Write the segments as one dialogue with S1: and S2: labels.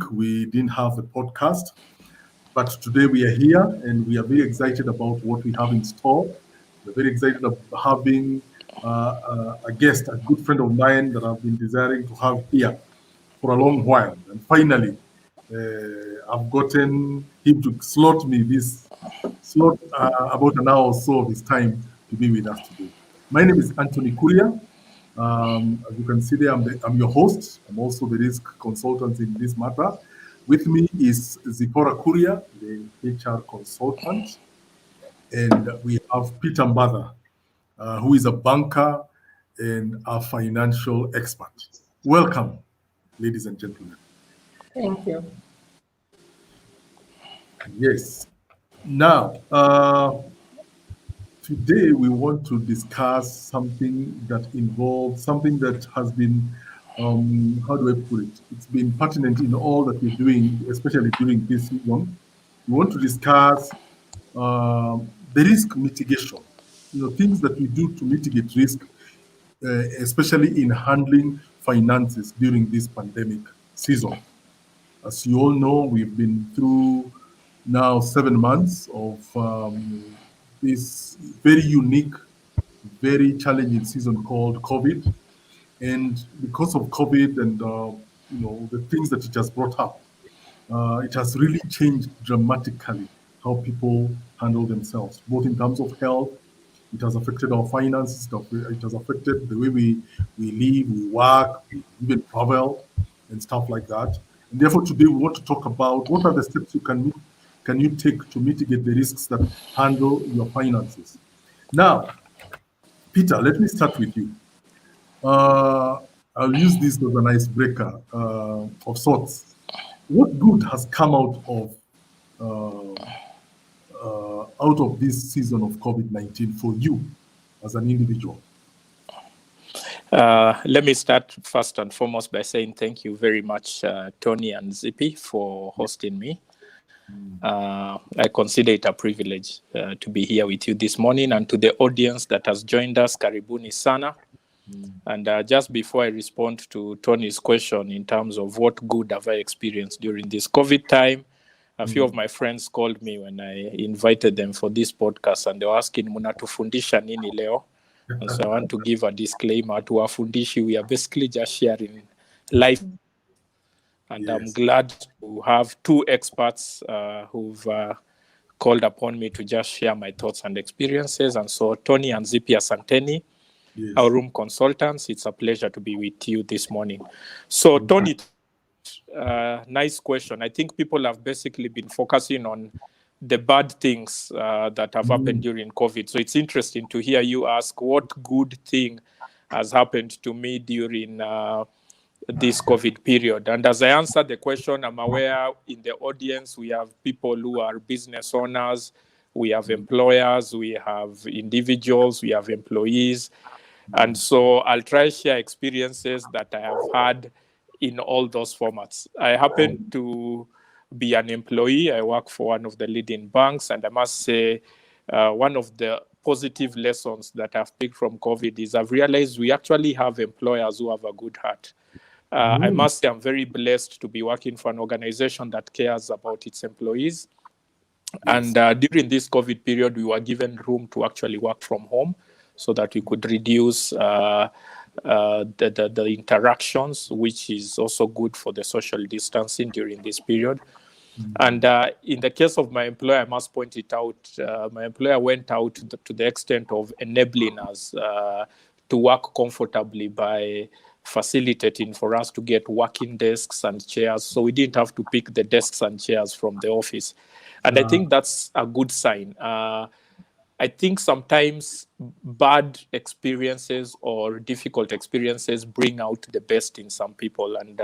S1: we didn't have a podcast, but today we are here and we are very excited about what we have in store. We're very excited about having a guest, a good friend of mine that I've been desiring to have here for a long while. And finally, I've gotten him to slot about an hour or so of his time to be with us today. My name is Anthony Kuria. As you can see there, I'm your host. I'm also the risk consultant in this matter. With me is Zipporah Kuria, the HR consultant, and we have Peter Mbatha, who is a banker and a financial expert. Welcome, ladies and gentlemen.
S2: Thank you.
S1: Yes. Now, today we want to discuss something that involves something that has been, how do I put it? It's been pertinent in all that we're doing, especially during this season. We want to discuss the risk mitigation. Things that we do to mitigate risk, especially in handling finances during this pandemic season. As you all know, we've been through now 7 months of this very unique, very challenging season called COVID. And because of COVID and the things that it has brought up, it has really changed dramatically how people handle themselves, both in terms of health. It has affected our finances. It has affected the way we live, we work, we even travel, and stuff like that. And therefore, today we want to talk about what are the steps can you take to mitigate the risks that handle your finances. Now, Peter, let me start with you. Uh, I'll use this as an icebreaker of sorts. What good has come out of this season of COVID-19 for you as an individual?
S3: Let me start first and foremost by saying thank you very much, Tony and Zippy, for hosting me. I consider it a privilege to be here with you this morning, and to the audience that has joined us, karibuni sana. And just before I respond to Tony's question in terms of what good have I experienced during this COVID time, a few of my friends called me when I invited them for this podcast, and they were asking, munatufundisha nini leo? And so I want to give a disclaimer to our fundishi. We are basically just sharing life. And yes. I'm glad to have two experts who've called upon me to just share my thoughts and experiences. And so Tony and Zippy Asanteni, yes. Aurum consultants, it's a pleasure to be with you this morning. So Tony, nice question. I think people have basically been focusing on the bad things that have happened during COVID. So it's interesting to hear you ask what good thing has happened to me during this COVID period. And as I answer the question, I'm aware in the audience, we have people who are business owners, we have employers, we have individuals, we have employees. And so I'll try to share experiences that I have had in all those formats. I happen to be an employee. I work for one of the leading banks. And I must say, one of the positive lessons that I've picked from COVID is I've realized we actually have employers who have a good heart. I must say I'm very blessed to be working for an organization that cares about its employees. Yes. And during this COVID period, we were given room to actually work from home so that we could reduce the interactions, which is also good for the social distancing during this period. And in the case of my employer, I must point it out, my employer went out to the extent of enabling us to work comfortably by facilitating for us to get working desks and chairs. So we didn't have to pick the desks and chairs from the office. And I think that's a good sign. I think sometimes bad experiences or difficult experiences bring out the best in some people. And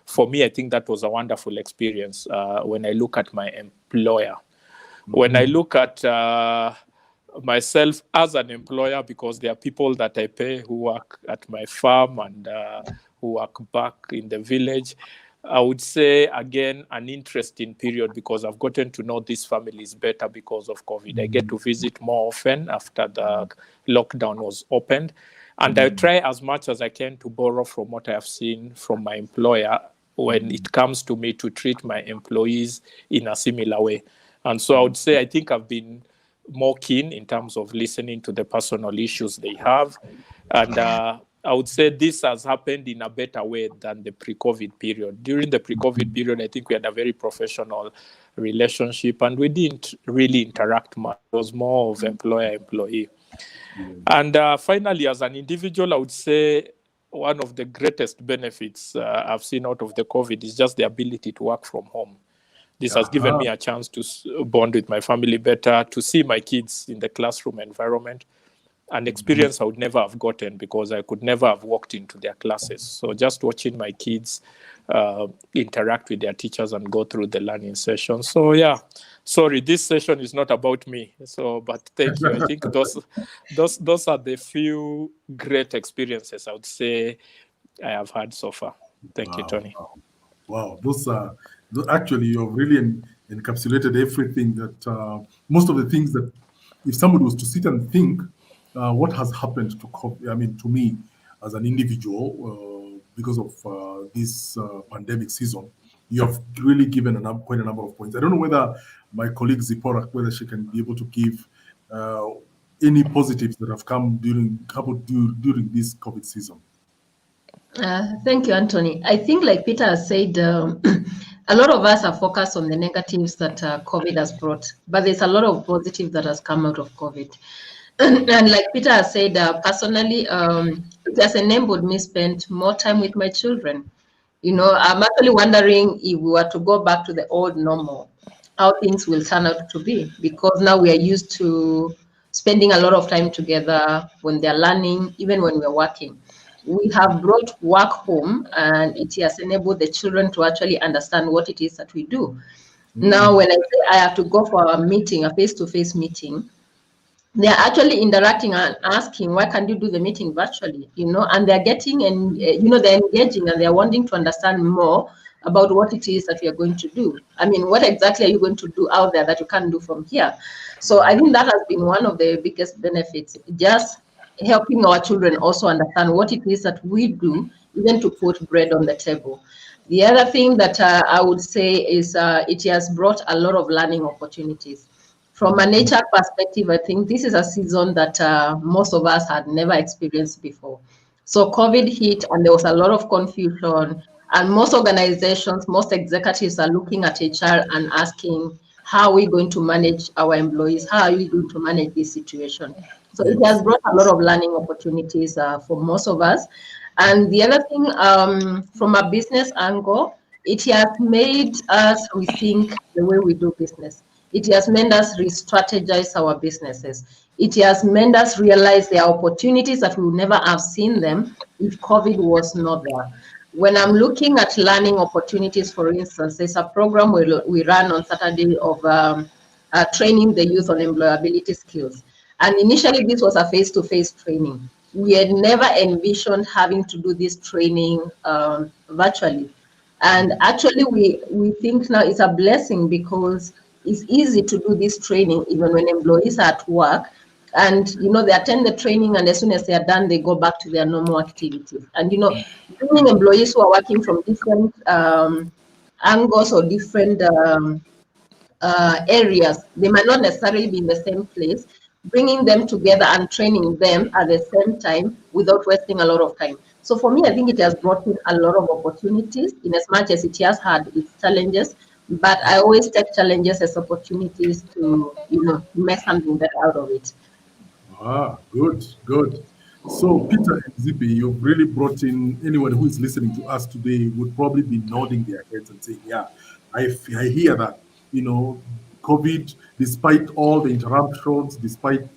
S3: for me, I think that was a wonderful experience when I look at my employer. When I look at myself as an employer, because there are people that I pay who work at my farm and who work back in the village, I would say, again, an interesting period because I've gotten to know these families better because of COVID. I get to visit more often after the lockdown was opened. And I try as much as I can to borrow from what I have seen from my employer when it comes to me to treat my employees in a similar way. And so I would say I think I've been more keen in terms of listening to the personal issues they have. And I would say this has happened in a better way than the pre-COVID period. During the pre-COVID period, I think we had a very professional relationship and we didn't really interact much. It was more of employer-employee. And finally, as an individual, I would say one of the greatest benefits I've seen out of the COVID is just the ability to work from home. This has given me a chance to bond with my family better, to see my kids in the classroom environment, an experience I would never have gotten because I could never have walked into their classes. So just watching my kids interact with their teachers and go through the learning session. So yeah, sorry, this session is not about me. So, but thank you. I think those are the few great experiences I would say I have had so far. Thank you, Tony.
S1: Wow, those are actually, you've really encapsulated everything that most of the things that if somebody was to sit and think what has happened to COVID, I mean, to me as an individual because of this pandemic season, you have really given quite a number of points. I don't know whether my colleague Zipporah, whether she can be able to give any positives that have come during this COVID season.
S2: Thank you, Anthony. I think, like Peter has said, a lot of us are focused on the negatives that COVID has brought, but there's a lot of positive that has come out of COVID. And like Peter has said, personally, it has enabled me spend more time with my children. You know, I'm actually wondering if we were to go back to the old normal, how things will turn out to be, because now we are used to spending a lot of time together when they're learning, even when we're working. We have brought work home and it has enabled the children to actually understand what it is that we do. Now, when I say I have to go for a meeting, a face-to-face meeting, they're actually interacting and asking, why can't you do the meeting virtually? You know, and they're getting and, they're engaging and they're wanting to understand more about what it is that we are going to do. I mean, what exactly are you going to do out there that you can't do from here? So I think that has been one of the biggest benefits, just helping our children also understand what it is that we do, even to put bread on the table. The other thing that I would say is it has brought a lot of learning opportunities. From a nature perspective, I think this is a season that most of us had never experienced before. So COVID hit and there was a lot of confusion, and most organizations, most executives are looking at HR and asking, how are we going to manage our employees? How are we going to manage this situation? So it has brought a lot of learning opportunities for most of us. And the other thing, from a business angle, it has made us rethink the way we do business. It has made us re-strategize our businesses. It has made us realize there are opportunities that we would never have seen them if COVID was not there. When I'm looking at learning opportunities, for instance, there's a program we run on Saturday of training the youth on employability skills. And initially, this was a face-to-face training. We had never envisioned having to do this training virtually. And actually, we think now it's a blessing because it's easy to do this training even when employees are at work. And, they attend the training, and as soon as they are done, they go back to their normal activities. And, bringing employees who are working from different angles or different areas, they might not necessarily be in the same place, bringing them together and training them at the same time without wasting a lot of time. So for me, I think it has brought in a lot of opportunities in as much as it has had its challenges. But I always take challenges as opportunities to, make something better out of it.
S1: Good. So Peter and Zippy, you've really brought in anyone who is listening to us today would probably be nodding their heads and saying, yeah, I hear that. COVID, despite all the interruptions, despite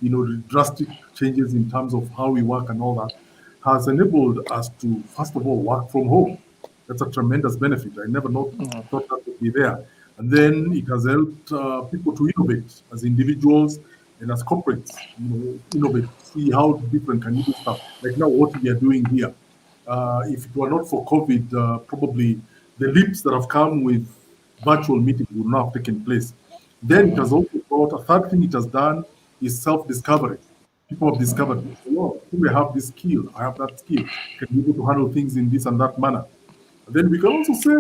S1: the drastic changes in terms of how we work and all that, has enabled us to, first of all, work from home. That's a tremendous benefit. I never thought that would be there. And then it has helped people to innovate as individuals and as corporates, innovate, see how different can you do stuff. Like now, what we are doing here. If it were not for COVID, probably the leaps that have come with virtual meetings would not have taken place. Then it has also brought, a third thing it has done is self-discovery. People have discovered, oh, I have this skill, I have that skill, can be able to handle things in this and that manner. Then we can also say,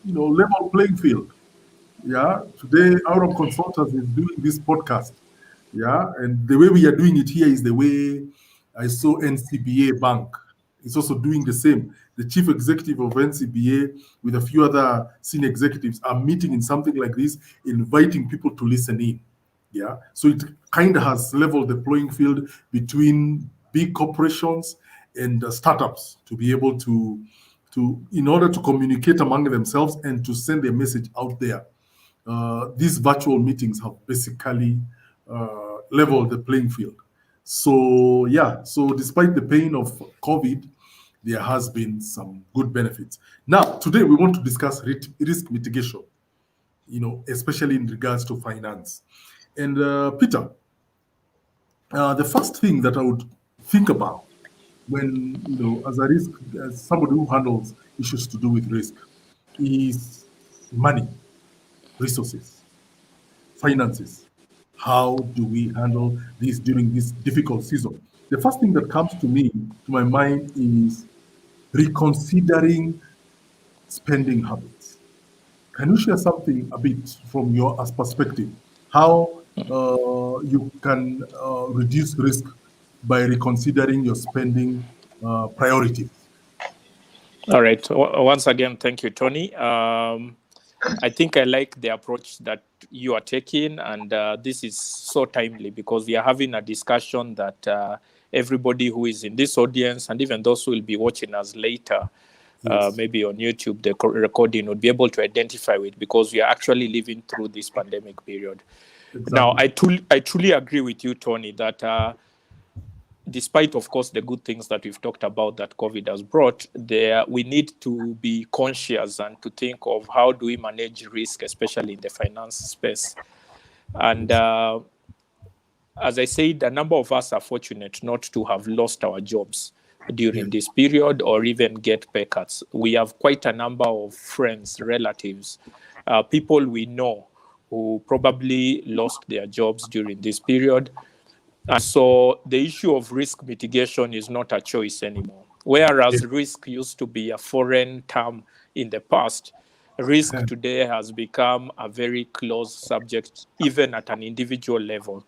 S1: level playing field. Yeah, today Aurum Consultants is doing this podcast. Yeah, and the way we are doing it here is the way I saw NCBA Bank is also doing the same. The chief executive of NCBA with a few other senior executives are meeting in something like this, inviting people to listen in. Yeah, so it kind of has leveled the playing field between big corporations and startups to be able to in order to communicate among themselves and to send a message out there. These virtual meetings have basically leveled the playing field. So yeah, so despite the pain of COVID, there has been some good benefits. Now, today we want to discuss risk mitigation, especially in regards to finance. And Peter, the first thing that I would think about when, as somebody who handles issues to do with risk, is money, resources, finances. How do we handle this during this difficult season? The first thing that comes to my mind, is reconsidering spending habits. Can you share something a bit from your as perspective? How you can reduce risk by reconsidering your spending priorities?
S3: All right. Once again, thank you, Tony. I think I like the approach that you are taking, and this is so timely because we are having a discussion that everybody who is in this audience, and even those who will be watching us later,
S1: Yes,
S3: maybe on YouTube, the recording, would be able to identify with, because we are actually living through this pandemic period. Now,
S1: exactly.
S3: I truly agree with you, Tony, that despite, of course, the good things that we've talked about that COVID has brought, we need to be conscious and to think of how do we manage risk, especially in the finance space. And
S1: Yes.
S3: as I said, a number of us are fortunate not to have lost our jobs during
S1: Yes.
S3: this period or even get pay cuts. We have quite a number of friends, relatives, people we know who probably lost their jobs during this period. And so the issue of risk mitigation is not a choice anymore. Whereas
S1: Yes.
S3: risk used to be a foreign term in the past, risk today has become a very close subject, even at an individual level.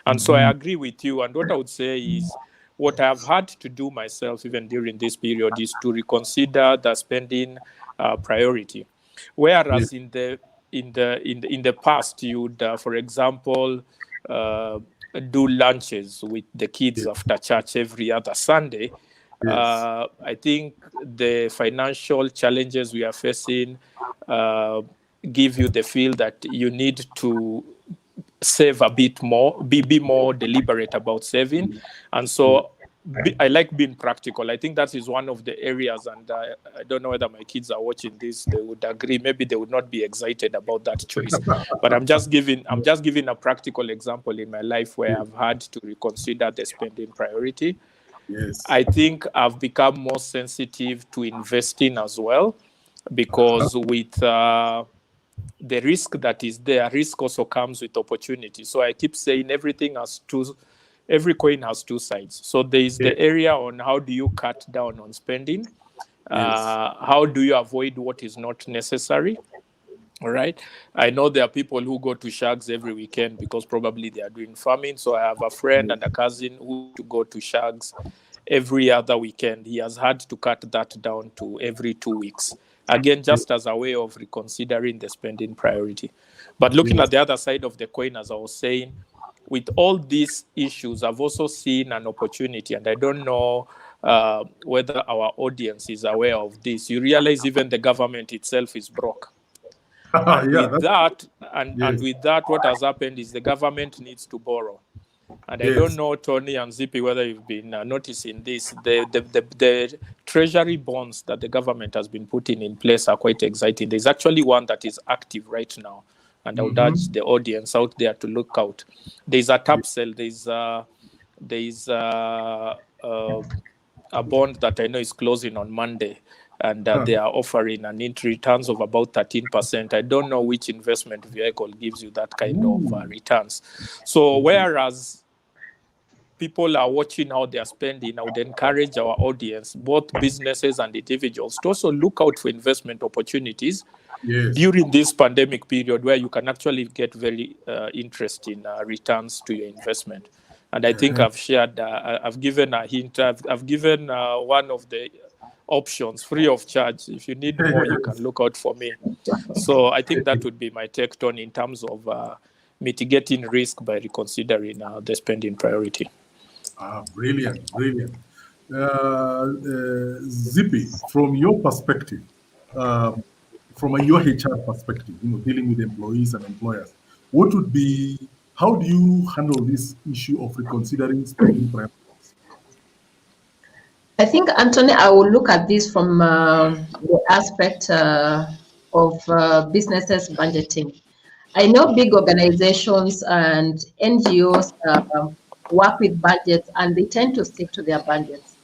S3: And so I
S1: Mhm.
S3: agree with you. And what I would say is, what I've had to do myself, even during this period, is to reconsider the spending priority.
S1: Yes.
S3: Whereas in the past, you would, for example, uh, do lunches with the kids
S1: Yes.
S3: after church every other Sunday.
S1: Yes.
S3: I think the financial challenges we are facing uh, give you the feel that you need to save a bit more, be more deliberate about saving. And
S1: Yes.
S3: so I like being practical. I think that is one of the areas, and I don't know whether my kids are watching this, they would agree. Maybe they would not be excited about that choice, but I'm just giving a practical example in my life where
S1: Yes.
S3: I've had to reconsider the spending priority.
S1: Yes.
S3: I think I've become more sensitive to investing as well,
S1: Uh-huh.
S3: because with the risk that is there, risk also comes with opportunity. So I keep saying every coin has two sides. So there is
S1: Yes.
S3: the area on how do you cut down on spending,
S1: Yes.
S3: how do you avoid what is not necessary. All right. I know there are people who go to shags every weekend because probably they are doing farming. So I have a friend and a cousin who to go to shags every other weekend. He has had to cut that down to every 2 weeks. Again,
S1: Yes.
S3: just as a way of reconsidering the spending priority. But looking
S1: Yes.
S3: at the other side of the coin, as I was saying, with all these issues, I've also seen an opportunity, and I don't know whether our audience is aware of this. You realize even the government itself is broke. And
S1: Yeah.
S3: with that, and
S1: Yes.
S3: with that, what has happened is the government needs to borrow. And I don't
S1: Yes.
S3: know, Tony and Zippy, whether you've been noticing this. The treasury bonds that the government has been putting in place are quite exciting. There's actually one that is active right now, and I would urge
S1: Mm-hmm.
S3: the audience out there to look out. There's a tap sale. There's a bond that I know is closing on Monday, and they are offering an returns of about 13%. I don't know which investment vehicle gives you that kind of
S1: Ooh.
S3: returns. So
S1: Okay.
S3: whereas people are watching how they are spending, I would encourage our audience, both businesses and individuals, to also look out for investment opportunities during this pandemic period, where you can actually get very interesting returns to your investment. And I think I've shared, I've given a hint, I've given one of the options free of charge. If you need more, you can look out for me. So I think that would be my take, Tony, in terms of mitigating risk by reconsidering the spending priority.
S1: Brilliant, brilliant. Zippy, from your perspective, from your HR perspective, dealing with employees and employers, what would be, how do you handle this issue of reconsidering spending priorities?
S2: I think, Anthony, I will look at this from the aspect of businesses budgeting. I know big organizations and NGOs work with budgets, and they tend to stick to their budgets.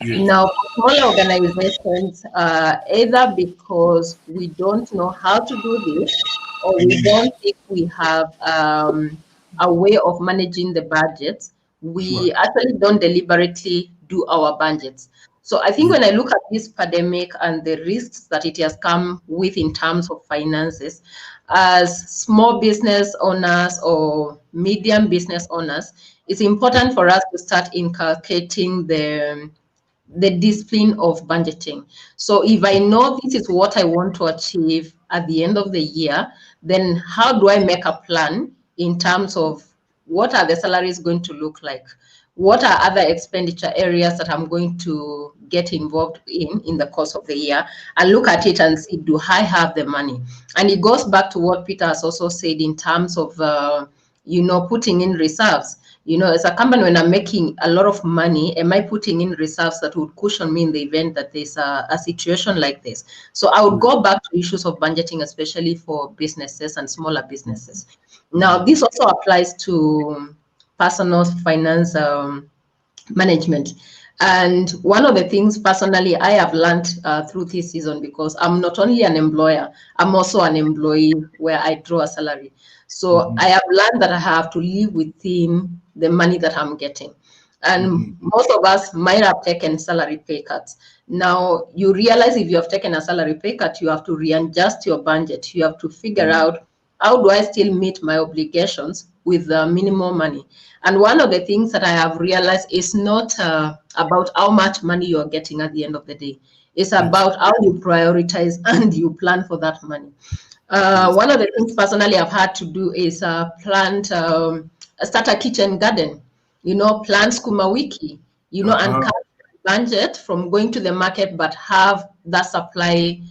S1: Yes.
S2: Now, small organizations, either because we don't know how to do this, or we don't think we have a way of managing the budgets, we actually don't deliberately do our budgets. So I think when I look at this pandemic and the risks that it has come with in terms of finances, as small business owners or medium business owners, it's important for us to start inculcating the discipline of budgeting. So if I know this is what I want to achieve at the end of the year, then how do I make a plan in terms of what are the salaries going to look like? What are other expenditure areas that I'm going to get involved in the course of the year, and look at it and see, do I have the money? And it goes back to what Peter has also said in terms of, putting in reserves. As a company, when I'm making a lot of money, am I putting in reserves that would cushion me in the event that there's a situation like this? So I would go back to issues of budgeting, especially for businesses and smaller businesses. Now, this also applies to personal finance management. And one of the things personally I have learned through this season, because I'm not only an employer, I'm also an employee where I draw a salary. So I have learned that I have to live within the money that I'm getting. And most of us might have taken salary pay cuts. Now, you realize if you have taken a salary pay cut, you have to readjust your budget. You have to figure out, how do I still meet my obligations with minimum money? And one of the things that I have realized is not about how much money you're getting at the end of the day. It's about how you prioritize and you plan for that money. One of the things personally I've had to do is start a kitchen garden, plan skuma wiki, and cut budget from going to the market, but have that supply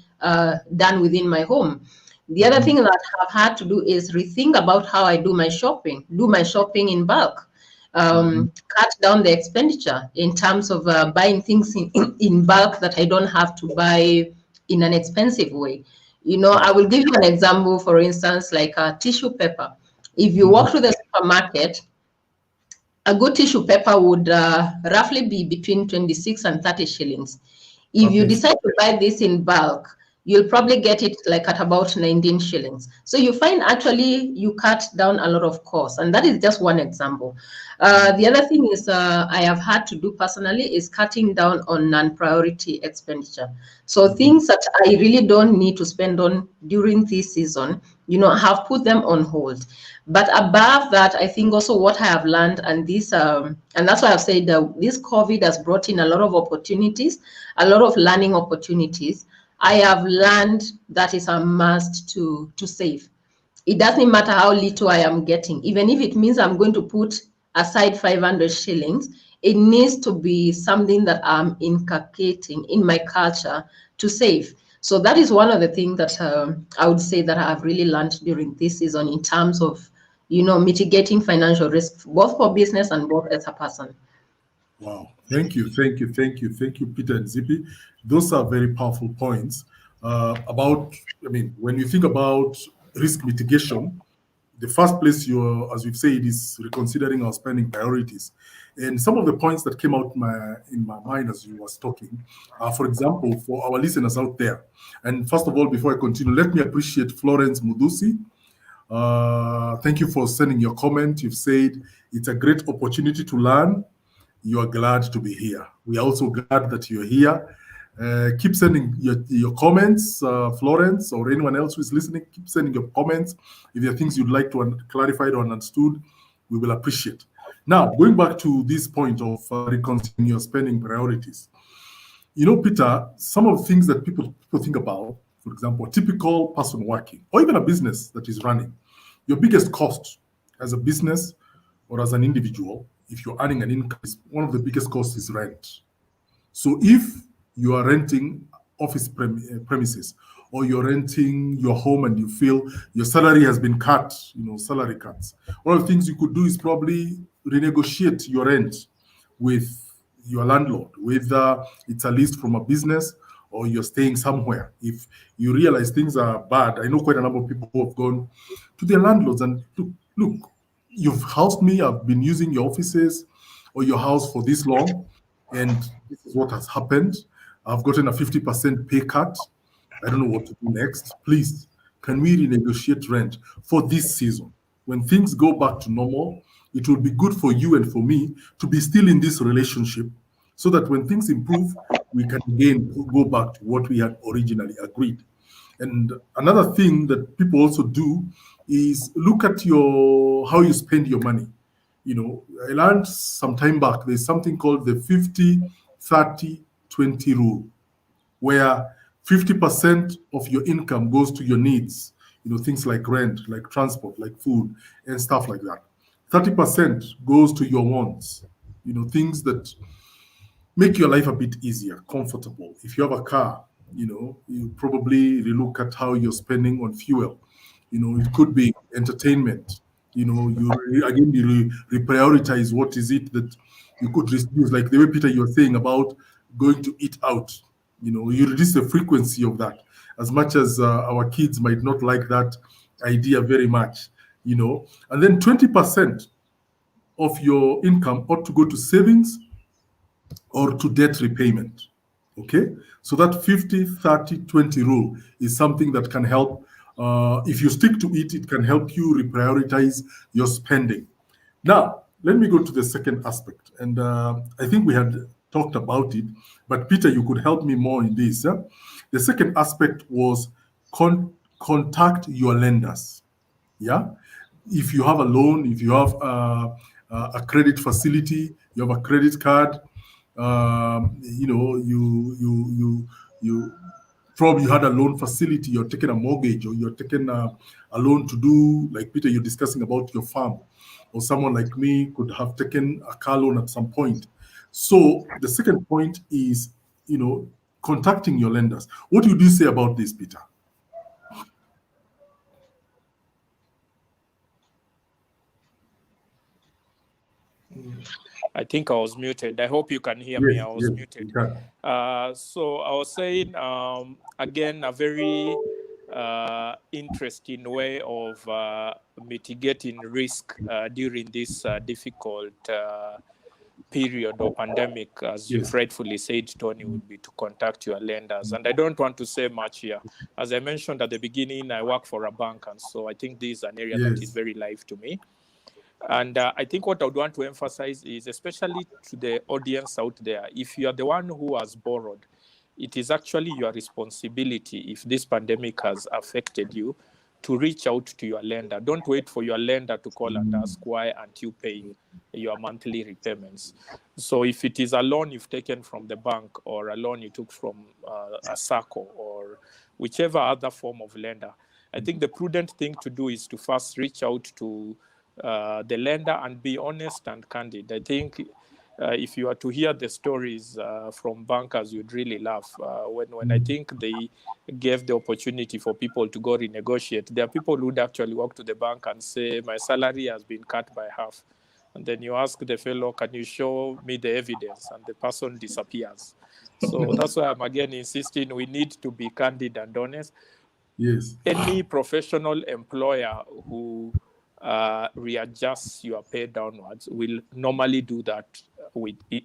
S2: done within my home. The other thing that I've had to do is rethink about how I do my shopping in bulk, cut down the expenditure in terms of buying things in bulk that I don't have to buy in an expensive way. I will give you an example, for instance, like tissue paper. If you walk to the supermarket, a good tissue paper would roughly be between 26 and 30 shillings. If you decide to buy this in bulk, you'll probably get it like at about 19 shillings. So you find actually you cut down a lot of costs, and that is just one example. The other thing is I have had to do personally is cutting down on non-priority expenditure. So things that I really don't need to spend on during this season, have put them on hold. But above that, I think also what I have learned, and this, and that's why I've said that this COVID has brought in a lot of opportunities, a lot of learning opportunities. I have learned that it's a must to save. It doesn't matter how little I am getting, even if it means I'm going to put aside 500 shillings, it needs to be something that I'm inculcating in my culture to save. So that is one of the things that I would say that I have really learned during this season in terms of, mitigating financial risk, both for business and both as a person.
S1: Wow. Thank you, Peter and Zippy. Those are very powerful points when you think about risk mitigation, the first place as we've said, is reconsidering our spending priorities. And some of the points that came out in my mind as you was talking, for example, for our listeners out there. And first of all, before I continue, let me appreciate Florence Mudusi, Thank you for sending your comment. You've said it's a great opportunity to learn. You are glad to be here. We are also glad that you're here. Keep sending your comments, Florence, or anyone else who is listening. Keep sending your comments. If there are things you'd like to clarify or understood, we will appreciate. Now, going back to this point of reconciling your spending priorities. You know, Peter, some of the things that people think about, for example, a typical person working, or even a business that is running, your biggest cost as a business or as an individual, if you're earning an income, one of the biggest costs is rent. So if you are renting office premises, or you're renting your home and you feel your salary has been cut, salary cuts, one of the things you could do is probably renegotiate your rent with your landlord, whether it's a lease from a business or you're staying somewhere. If you realize things are bad, I know quite a number of people who have gone to their landlords and look, you've housed me, I've been using your offices or your house for this long, and this is what has happened. I've gotten a 50% pay cut. I don't know what to do next. Please, can we renegotiate rent for this season? When things go back to normal, it will be good for you and for me to be still in this relationship so that when things improve, we can again go back to what we had originally agreed. And another thing that people also do is look at how you spend your money. I learned some time back there's something called the 50-30-20 rule, where 50% of your income goes to your needs, things like rent, like transport, like food, and stuff like that. 30% goes to your wants, things that make your life a bit easier, comfortable. If you have a car, you probably relook at how you're spending on fuel. It could be entertainment. You reprioritize what is it that you could reduce, like the way Peter you're saying about going to eat out. You reduce the frequency of that. As much as our kids might not like that idea very much, and then 20% of your income ought to go to savings or to debt repayment. Okay, so that 50-30-20 rule is something that can help. If you stick to it, it can help you reprioritize your spending. Now, let me go to the second aspect, and I think we had talked about it, but Peter, you could help me more in this. The second aspect was contact your lenders. Yeah, if you have a loan, if you have a credit facility, you have a credit card, you probably had a loan facility, you're taking a mortgage, or you're taking a loan to do, like Peter, you're discussing about your farm, or someone like me could have taken a car loan at some point. So the second point is, contacting your lenders. What would you say about this, Peter?
S3: I think I was muted. I hope you can hear me. I was muted. So I was saying, again, a very interesting way of mitigating risk during this difficult period or pandemic, as you rightfully said, Tony, would be to contact your lenders. And I don't want to say much here. As I mentioned at the beginning, I work for a bank, and so I think this is an area that is very live to me. And I think what I would want to emphasize is, especially to the audience out there, if you are the one who has borrowed, it is actually your responsibility, if this pandemic has affected you, to reach out to your lender. Don't wait for your lender to call and ask, why aren't you paying your monthly repayments? So if it is a loan you've taken from the bank, or a loan you took from a SACCO, or whichever other form of lender, I think the prudent thing to do is to first reach out to the lender and be honest and candid. I think if you are to hear the stories from bankers, you'd really laugh. When I think they gave the opportunity for people to go renegotiate, there are people who would actually walk to the bank and say, my salary has been cut by half. And then you ask the fellow, can you show me the evidence? And the person disappears. So that's why I'm again insisting we need to be candid and honest.
S1: Yes.
S3: Any professional employer who readjusts your pay downwards will normally do that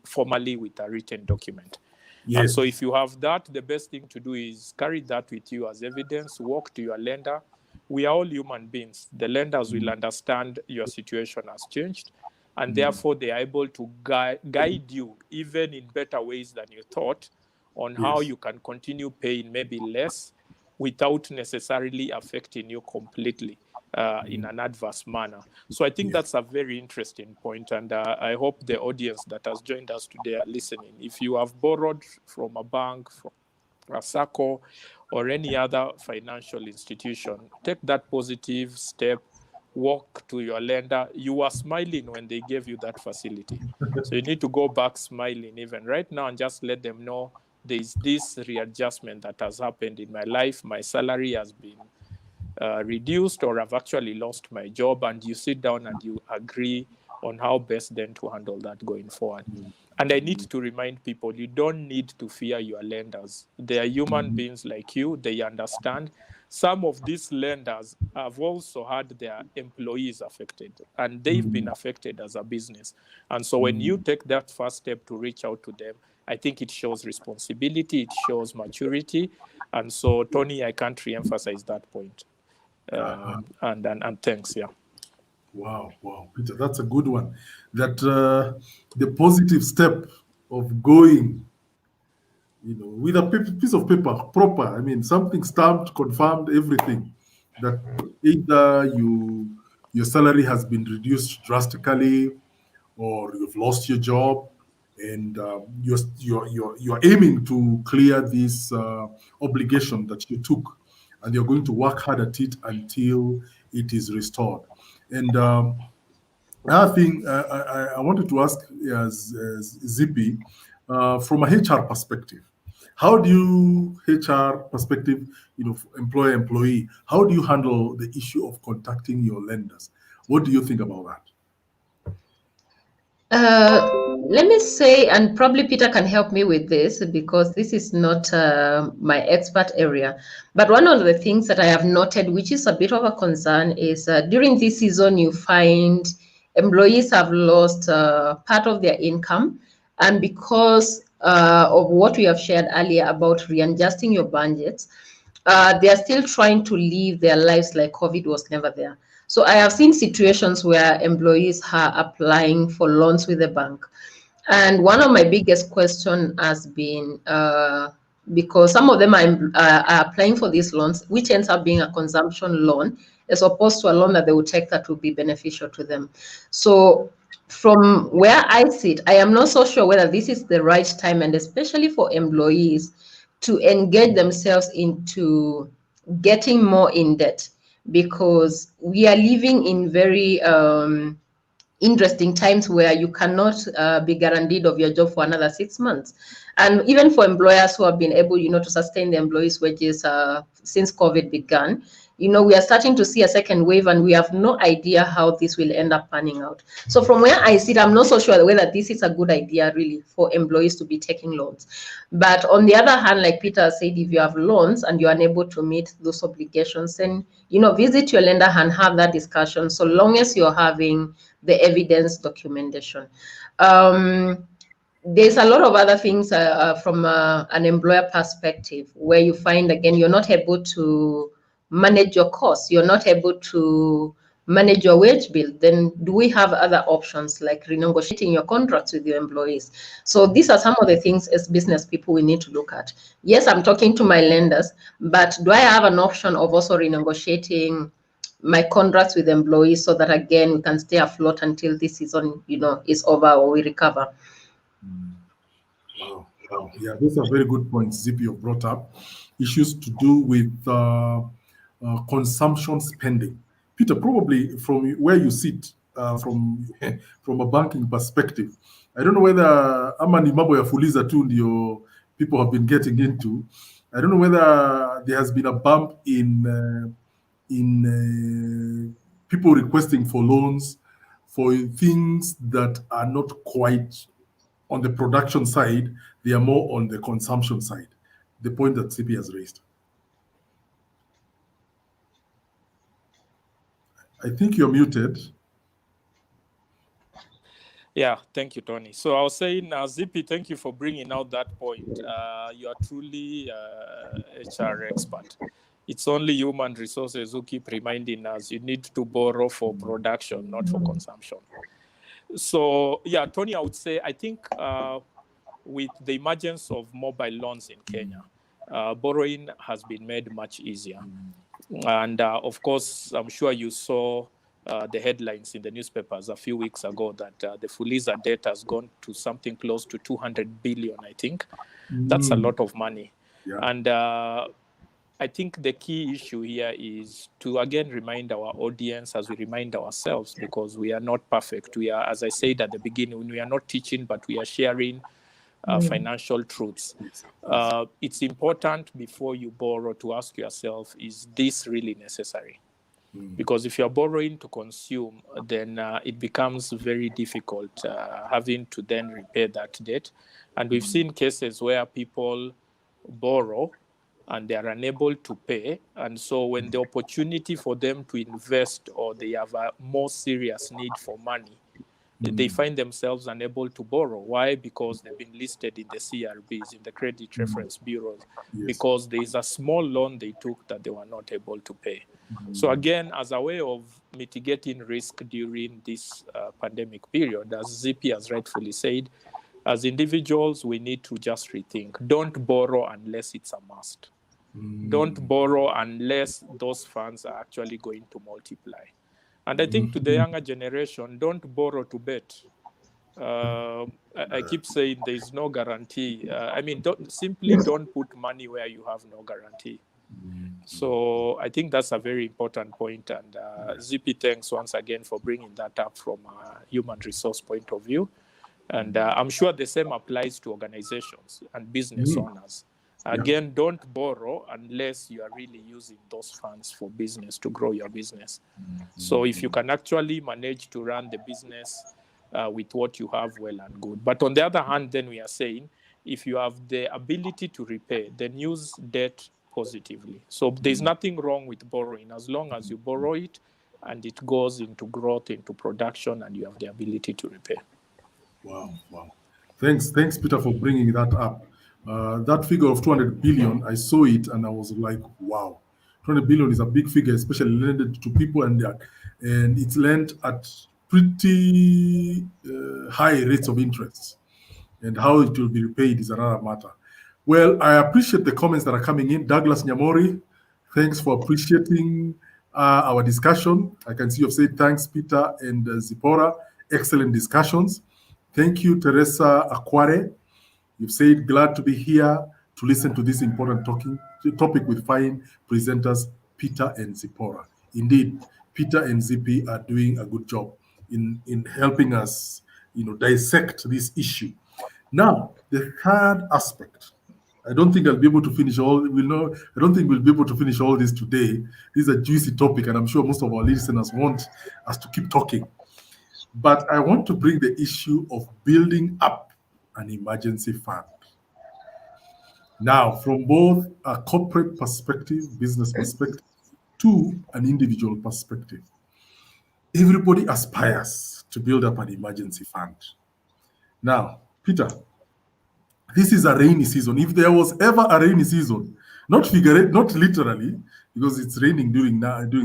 S3: formally with a written document.
S1: Yes.
S3: And so if you have that, the best thing to do is carry that with you as evidence, walk to your lender, we are all human beings. The lenders will understand your situation has changed, and therefore they are able to guide you even in better ways than you thought on how you can continue paying maybe less without necessarily affecting you completely in an adverse manner. So I think that's a very interesting point, and I hope the audience that has joined us today are listening. If you have borrowed from a bank, from a SACCO, or any other financial institution, take that positive step, walk to your lender. You were smiling when they gave you that facility. So you need to go back smiling even right now and just let them know there is this readjustment that has happened in my life. My salary has been reduced, or I've actually lost my job, and you sit down and you agree on how best then to handle that going forward. And I need to remind people, you don't need to fear your lenders. They are human beings like you. They understand. Some of these lenders have also had their employees affected, and they've been affected as a business. And so when you take that first step to reach out to them, I think it shows responsibility, it shows maturity. And so, Tony, I can't re-emphasize that point. And thanks, yeah.
S1: Wow, Peter, that's a good one. That the positive step of going, with a piece of paper, proper. I mean, something stamped, confirmed, everything. That either your salary has been reduced drastically, or you've lost your job, and you're aiming to clear this obligation that you took, and you're going to work hard at it until it is restored. And another thing I wanted to ask as Zippy, from a HR perspective, how do you, HR perspective, employer-employee, how do you handle the issue of contacting your lenders? What do you think about that?
S2: Let me say, and probably Peter can help me with this because this is not my expert area. But one of the things that I have noted, which is a bit of a concern, is during this season, you find employees have lost part of their income. And because of what we have shared earlier about readjusting your budgets, they are still trying to live their lives like COVID was never there. So I have seen situations where employees are applying for loans with the bank. And one of my biggest questions has been, because some of them are applying for these loans, which ends up being a consumption loan, as opposed to a loan that they would take that would be beneficial to them. So from where I sit, I am not so sure whether this is the right time, and especially for employees, to engage themselves into getting more in debt, because we are living in very interesting times where you cannot be guaranteed of your job for another 6 months. And even for employers who have been able, to sustain the employees' wages since COVID began, we are starting to see a second wave, and we have no idea how this will end up panning out. So from where I sit, I'm not so sure whether this is a good idea really for employees to be taking loans. But on the other hand, like Peter said, if you have loans and you're unable to meet those obligations, then, visit your lender and have that discussion, so long as you're having the evidence documentation. There's a lot of other things from an employer perspective where you find, again, you're not able to manage your costs, you're not able to manage your wage bill. Then do we have other options like renegotiating your contracts with your employees? So these are some of the things as business people we need to look at. Yes, I'm talking to my lenders, but do I have an option of also renegotiating my contracts with employees so that, again, we can stay afloat until this season, is over or we recover?
S1: Wow. Yeah, those are very good points Zippy have brought up. Issues to do with consumption spending. Peter, probably from where you sit, from a banking perspective, I don't know whether Amani Mambo ya Fuliza tu ndio people have been getting into. I don't know whether there has been a bump in people requesting for loans for things that are not quite on the production side, they are more on the consumption side. The point that CP has raised. I think you're muted.
S3: Yeah, thank you, Tony. So I was saying, Zippy, thank you for bringing out that point. You are truly HR expert. it's only human resources who keep reminding us you need to borrow for production, not for consumption. So, yeah, Tony, I would say, I think with the emergence of mobile loans in Kenya, borrowing has been made much easier. And of course, I'm sure you saw the headlines in the newspapers a few weeks ago that the Fuliza debt has gone to something close to 200 billion, I think. That's a lot of money.
S1: Yeah.
S3: And I think the key issue here is to again remind our audience as we remind ourselves, because we are not perfect. We are, as I said at the beginning, we are not teaching, but we are sharing financial truths. It's important before you borrow to ask yourself, is this really necessary? Because if you're borrowing to consume, then it becomes very difficult having to then repay that debt. And we've seen cases where people borrow and they are unable to pay. And so when the opportunity for them to invest or they have a more serious need for money, they find themselves unable to borrow. Why? Because they've been listed in the CRBs, in the credit reference bureaus, because there is a small loan they took that they were not able to pay. So again, as a way of mitigating risk during this pandemic period, as ZP has rightfully said, as individuals, we need to just rethink. Don't borrow unless it's a must. Don't borrow unless those funds are actually going to multiply. And I think to the younger generation, don't borrow to bet. I keep saying there is no guarantee. I mean, simply don't put money where you have no guarantee. So I think that's a very important point. And ZP, thanks once again for bringing that up from a human resource point of view. And I'm sure the same applies to organizations and business owners. Again, don't borrow unless you are really using those funds for business to grow your business. So if you can actually manage to run the business with what you have, well and good. But on the other hand, then we are saying, if you have the ability to repay, then use debt positively. So there's nothing wrong with borrowing as long as you borrow it and it goes into growth, into production, and you have the ability to repay.
S1: Wow. Thanks, Peter, for bringing that up. That figure of 200 billion, I saw it and I was like, wow. 200 billion is a big figure, especially lended to people, and it's lent at pretty high rates of interest. And how it will be repaid is another matter. Well, I appreciate the comments that are coming in. Douglas Nyamori, thanks for appreciating our discussion. I can see you've said thanks, Peter and Zipporah. Excellent discussions. Thank you, Teresa Aquare. You've said glad to be here to listen to this important topic with fine presenters, Peter and Zipporah. Indeed, Peter and ZP are doing a good job in helping us, dissect this issue. Now, the third aspect. I don't think I'll be able to finish all. I don't think we'll be able to finish all this today. This is a juicy topic, and I'm sure most of our listeners want us to keep talking. But I want to bring the issue of building up an emergency fund. Now, from both a corporate perspective, business perspective, to an individual perspective, everybody aspires to build up an emergency fund. Now, Peter, this is a rainy season. If there was ever a rainy season, not literally, because it's raining during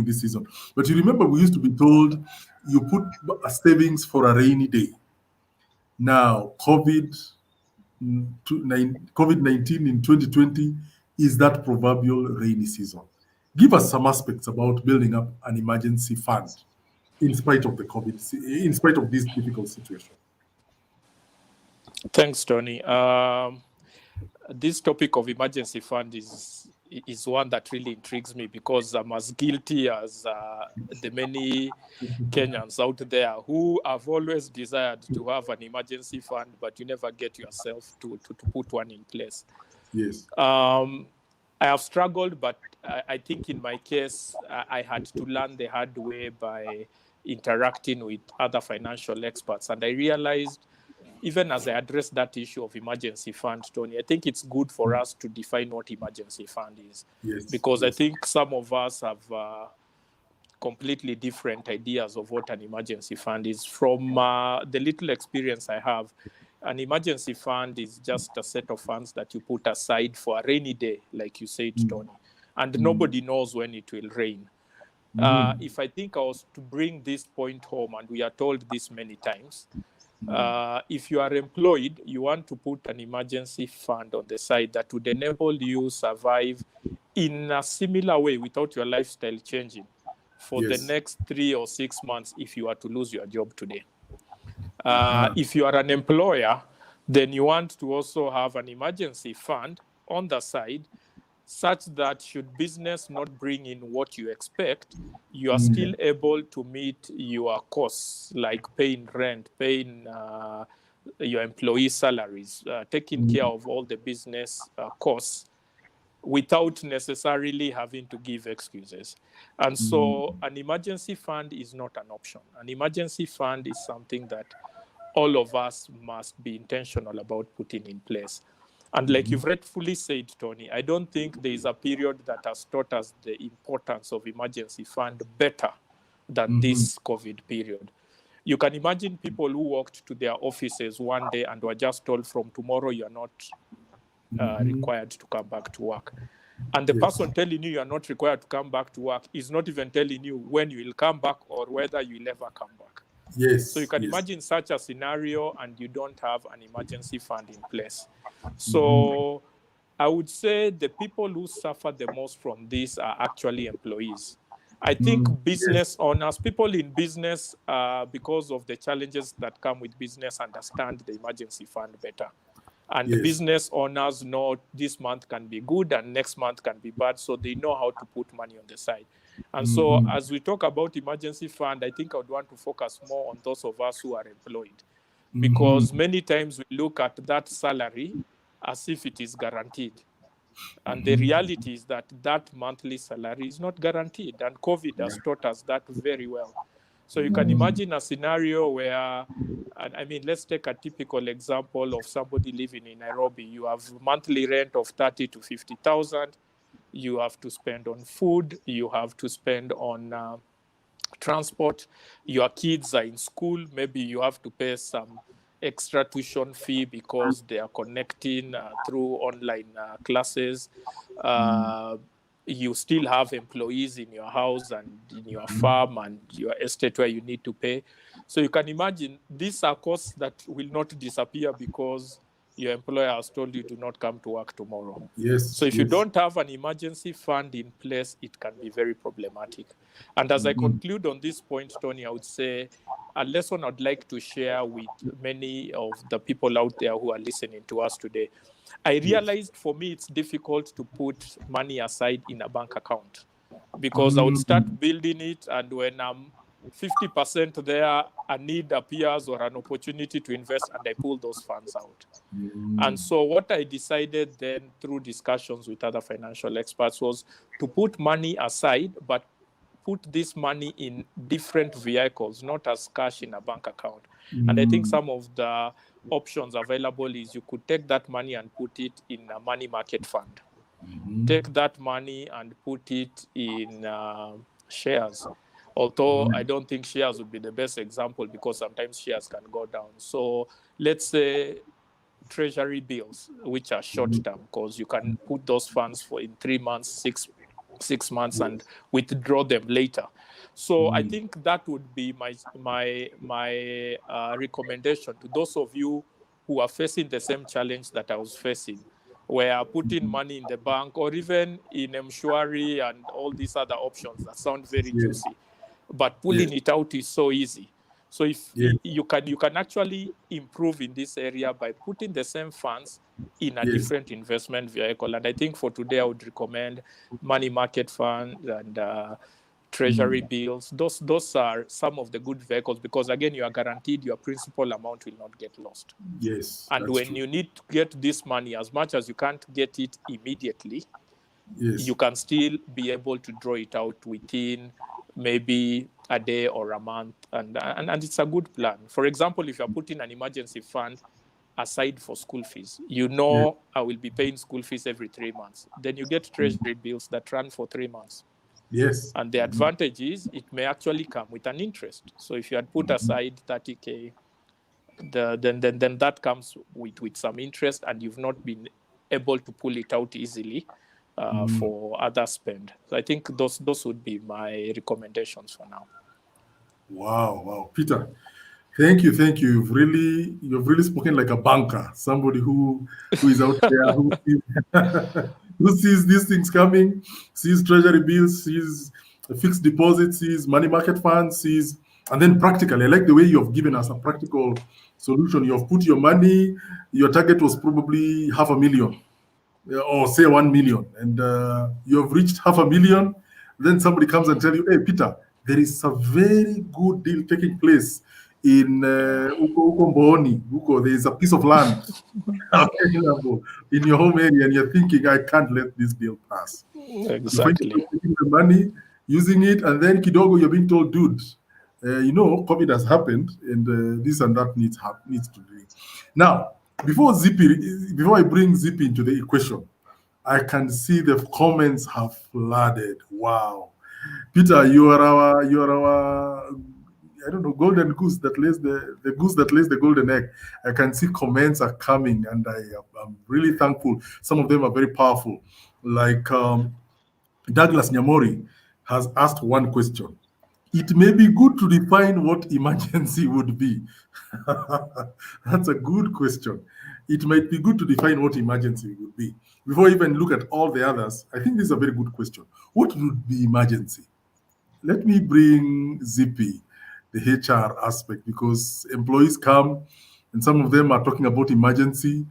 S1: this season, but you remember we used to be told you put a savings for a rainy day. Now, COVID-19 in 2020 is that proverbial rainy season. Give us some aspects about building up an emergency fund in spite of in spite of this difficult situation.
S3: Thanks, Tony. This topic of emergency fund is one that really intrigues me, because I'm as guilty as the many Kenyans out there who have always desired to have an emergency fund, but you never get yourself to put one in place.
S1: Yes.
S3: I have struggled, but I think in my case, I had to learn the hard way by interacting with other financial experts. And I realized, even as I address that issue of emergency fund, Tony, I think it's good for us to define what emergency fund is.
S1: Yes,
S3: because I think some of us have completely different ideas of what an emergency fund is. From the little experience I have, an emergency fund is just a set of funds that you put aside for a rainy day, like you said, Tony. and nobody knows when it will rain. If I think I was to bring this point home, and we are told this many times, if you are employed, you want to put an emergency fund on the side that would enable you survive in a similar way without your lifestyle changing for the next 3 or 6 months if you are to lose your job today. If you are an employer, then you want to also have an emergency fund on the side such that should business not bring in what you expect, you are still able to meet your costs, like paying rent, paying your employee salaries, taking care of all the business costs without necessarily having to give excuses. And so an emergency fund is not an option. An emergency fund is something that all of us must be intentional about putting in place. And like you've rightfully said, Tony, I don't think there is a period that has taught us the importance of emergency fund better than this COVID period. You can imagine people who walked to their offices one day and were just told from tomorrow you are not required to come back to work. And the person telling you are not required to come back to work is not even telling you when you will come back or whether you will ever come back. So you can imagine such a scenario and you don't have an emergency fund in place. So I would say the people who suffer the most from this are actually employees. I think business owners, people in business, because of the challenges that come with business, understand the emergency fund better. And business owners know this month can be good and next month can be bad, so they know how to put money on the side. And so as we talk about emergency fund, I think I would want to focus more on those of us who are employed. Because many times we look at that salary as if it is guaranteed. And the reality is that that monthly salary is not guaranteed. And COVID has taught us that very well. So you can imagine a scenario where, I mean, let's take a typical example of somebody living in Nairobi. You have monthly rent of 30 to 50,000. You have to spend on food. You have to spend on transport. Your kids are in school. Maybe you have to pay some extra tuition fee because they are connecting through online classes. You still have employees in your house and in your farm and your estate where you need to pay. So you can imagine these are costs that will not disappear because your employer has told you to not come to work tomorrow. So if you don't have an emergency fund in place, it can be very problematic. And as I conclude on this point, Tony, I would say a lesson I'd like to share with many of the people out there who are listening to us today. I realized for me it's difficult to put money aside in a bank account because I would start building it, and when I'm 50% there, a need appears or an opportunity to invest, and I pull those funds out. And so what I decided then through discussions with other financial experts was to put money aside, but put this money in different vehicles, not as cash in a bank account. And I think some of the options available is you could take that money and put it in a money market fund. Take that money and put it in shares. Although I don't think shares would be the best example because sometimes shares can go down. So let's say treasury bills, which are short term, because you can put those funds for in 3 months, six months, and withdraw them later. So I think that would be my recommendation to those of you who are facing the same challenge that I was facing, where putting money in the bank or even in Mshwari and all these other options that sound very juicy, but pulling it out is so easy. So if you can actually improve in this area by putting the same funds in a different investment vehicle. And I think for today, I would recommend money market funds and treasury bills. Those are some of the good vehicles because, again, you are guaranteed your principal amount will not get lost. And when you need to get this money, as much as you can't get it immediately, you can still be able to draw it out within maybe a day or a month. And it's a good plan. For example, if you're putting an emergency fund aside for school fees, I will be paying school fees every 3 months. Then you get treasury bills that run for 3 months. And the advantage is it may actually come with an interest. So if you had put aside 30K, then that comes with some interest, and you've not been able to pull it out easily. for other spend. So I think those would be my recommendations for now.
S1: Wow, Peter. Thank you. You've really spoken like a banker, somebody who is out there, who sees these things coming, sees treasury bills, sees fixed deposits, sees money market funds, and then practically, I like the way you have given us a practical solution. You have put your money, your target was probably 500,000, or say 1 million, and you have reached 500,000. Then somebody comes and tell you, hey, Peter, there is a very good deal taking place in Uko Mboni. There is a piece of land available in your home area, and you're thinking, I can't let this deal pass.
S3: Exactly.
S1: You find taking the money, using it, and then kidogo, you're being told, dude, COVID has happened, and this and that needs to be. Now, before I bring Zippy into the equation, I can see the comments have flooded. Wow, Peter, you are our I don't know, golden goose that lays the goose that lays the golden egg. I can see comments are coming, and I'm really thankful. Some of them are very powerful. Like Douglas Nyamori has asked one question. It may be good to define what emergency would be. That's a good question. It might be good to define what emergency would be. Before I even look at all the others, I think this is a very good question. What would be emergency? Let me bring Zippy, the HR aspect, because employees come and some of them are talking about emergency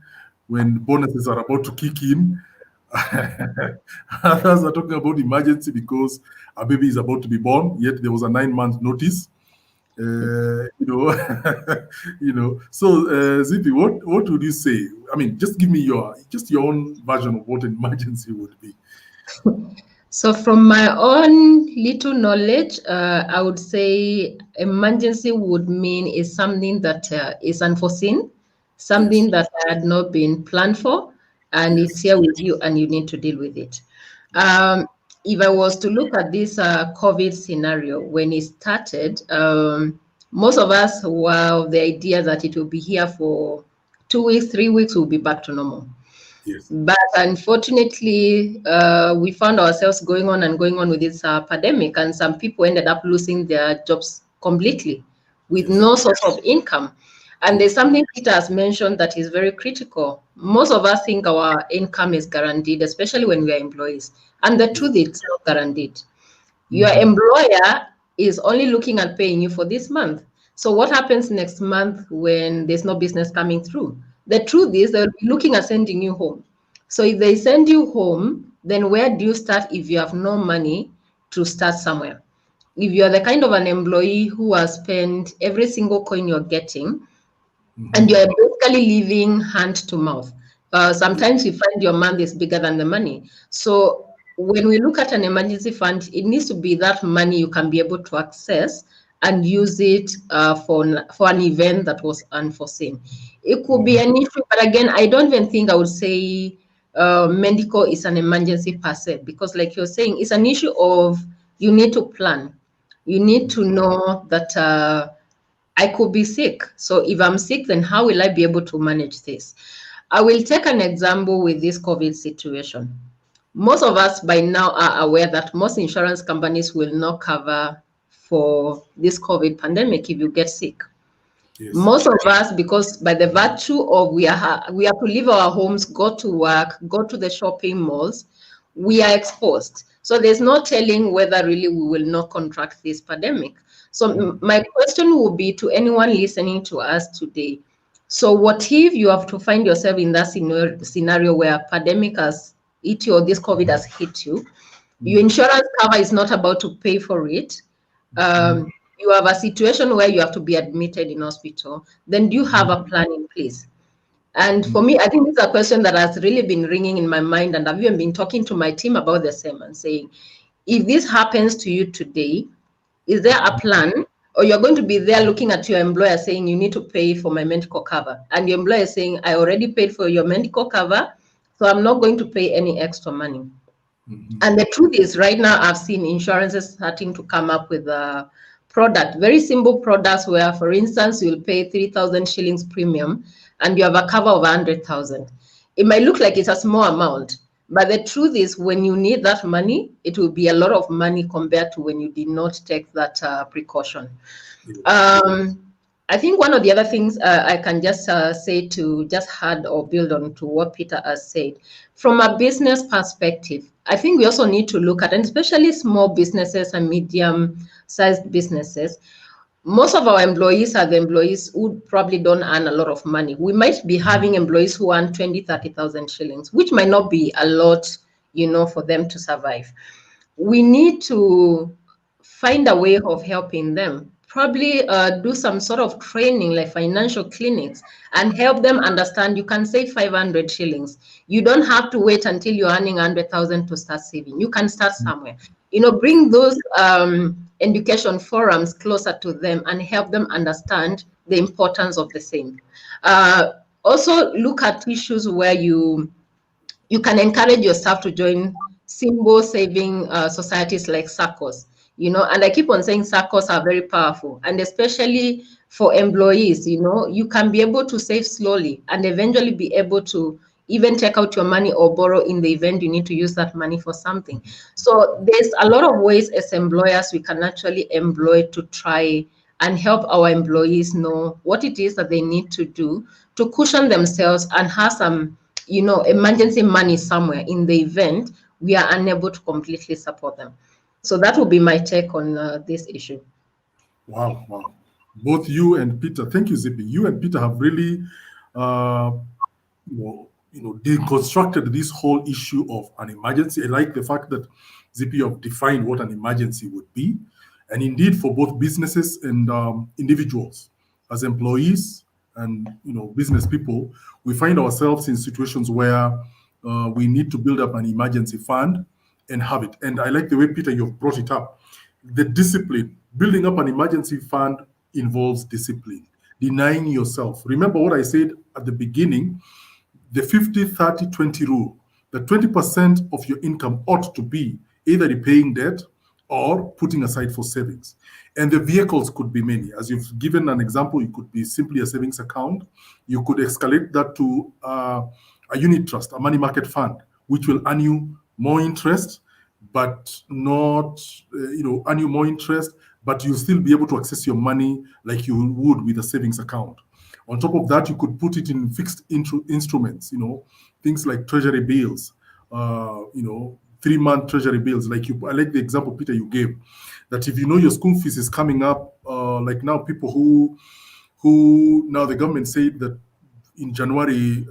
S1: when bonuses are about to kick in. Others are talking about emergency because a baby is about to be born, yet there was a 9-month notice. So Zippy, what would you say? I mean, just give me your own version of what an emergency would be.
S2: So from my own little knowledge, I would say emergency would mean is something that is unforeseen, something that had not been planned for, and it's here with you and you need to deal with it. If I was to look at this COVID scenario, when it started, most of us were of the idea that it will be here for 2 weeks, 3 weeks, we'll be back to normal.
S1: Yes.
S2: But unfortunately, we found ourselves going on with this pandemic, and some people ended up losing their jobs completely with no source of income. And there's something Peter has mentioned that is very critical. Most of us think our income is guaranteed, especially when we are employees. And the truth is, it's not guaranteed. Your employer is only looking at paying you for this month. So what happens next month when there's no business coming through? The truth is they'll be looking at sending you home. So if they send you home, then where do you start if you have no money to start somewhere? If you're the kind of an employee who has spent every single coin you're getting, and you're basically living hand to mouth, sometimes you find your month is bigger than the money. So when we look at an emergency fund, it needs to be that money you can be able to access and use it for an event that was unforeseen. It could be an issue, but again, I don't even think I would say medical is an emergency per se, because like you're saying, it's an issue of you need to plan. You need to know that I could be sick. So if I'm sick, then how will I be able to manage this? I will take an example with this COVID situation. Most of us by now are aware that most insurance companies will not cover for this COVID pandemic if you get sick. Yes. Most of us, because by the virtue of we have to leave our homes, go to work, go to the shopping malls, we are exposed. So there's no telling whether really we will not contract this pandemic. So my question would be to anyone listening to us today. So what if you have to find yourself in that scenario where a pandemic has hit you or this COVID has hit you? Your insurance cover is not about to pay for it. You have a situation where you have to be admitted in hospital. Then do you have a plan in place? And for me, I think this is a question that has really been ringing in my mind, and I've even been talking to my team about the same and saying, if this happens to you today, is there a plan? Or you're going to be there looking at your employer saying, you need to pay for my medical cover. And your employer is saying, I already paid for your medical cover, so I'm not going to pay any extra money. And the truth is, right now, I've seen insurances starting to come up with a product, very simple products where, for instance, you'll pay 3,000 shillings premium and you have a cover of 100,000. It might look like it's a small amount, But the truth is, when you need that money, it will be a lot of money compared to when you did not take that precaution. I think one of the other things I can just say to just add or build on to what Peter has said, from a business perspective, I think we also need to look at, and especially small businesses and medium-sized businesses, most of our employees are the employees who probably don't earn a lot of money. We might be having employees who earn 20, 30,000 shillings, which might not be a lot, for them to survive. We need to find a way of helping them. Probably do some sort of training like financial clinics and help them understand you can save 500 shillings. You don't have to wait until you're earning 100,000 to start saving. You can start somewhere. Bring those education forums closer to them and help them understand the importance of the same. Also look at issues where you can encourage yourself to join symbol saving societies like SACCOs, and I keep on saying SACCOs are very powerful, and especially for employees, you can be able to save slowly and eventually be able to even take out your money or borrow in the event you need to use that money for something. So there's a lot of ways as employers we can actually employ to try and help our employees know what it is that they need to do to cushion themselves and have some emergency money somewhere in the event we are unable to completely support them. So that would be my take on this issue.
S1: Wow, wow. Both you and Peter, thank you, Zippy. You and Peter have really, uh, deconstructed this whole issue of an emergency. I like the fact that Zippy have defined what an emergency would be. And indeed, for both businesses and individuals, as employees and business people, we find ourselves in situations where we need to build up an emergency fund and have it. And I like the way, Peter, you've brought it up. The discipline, building up an emergency fund involves discipline, denying yourself. Remember what I said at the beginning, the 50-30-20 rule, that 20% of your income ought to be either repaying debt or putting aside for savings. And the vehicles could be many. As you've given an example, it could be simply a savings account. You could escalate that to a unit trust, a money market fund, which will earn you more interest, but not, earn you more interest, but you'll still be able to access your money like you would with a savings account. On top of that, you could put it in fixed instruments, things like treasury bills, 3-month treasury bills. I like the example, Peter, you gave, that if your school fees is coming up, like now people who now the government said that in January,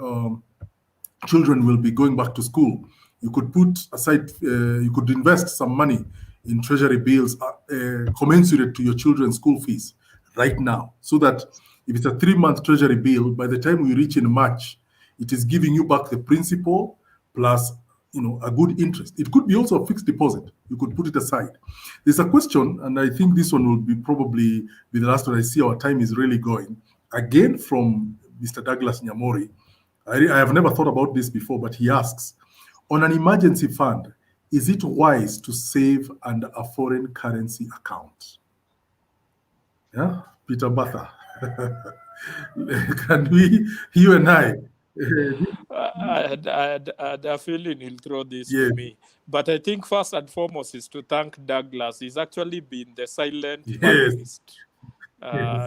S1: children will be going back to school. You could put aside, you could invest some money in treasury bills commensurate to your children's school fees right now, so that if it's a 3-month treasury bill, by the time we reach in March, it is giving you back the principal plus a good interest. It could be also a fixed deposit. You could put it aside. There's a question, and I think this one will be probably be the last one. I see our time is really going. Again, from Mr. Douglas Nyamori. I have never thought about this before, but he asks, on an emergency fund, is it wise to save under a foreign currency account? Yeah, Peter Mbatha. Can we, you and I?
S3: I had a feeling he'll throw this to me. But I think first and foremost is to thank Douglas. He's actually been the silent panelist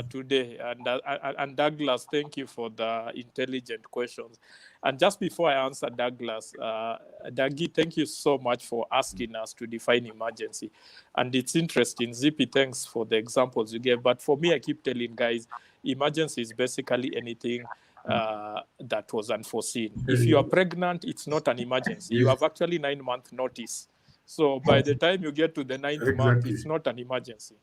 S3: today. And Douglas, thank you for the intelligent questions. And just before I answer Douglas, Dagi, thank you so much for asking us to define emergency. And it's interesting. Zippy, thanks for the examples you gave. But for me, I keep telling guys, emergency is basically anything that was unforeseen. If you are pregnant, it's not an emergency. You have actually 9-month notice. So by the time you get to the 9th month, it's not an emergency.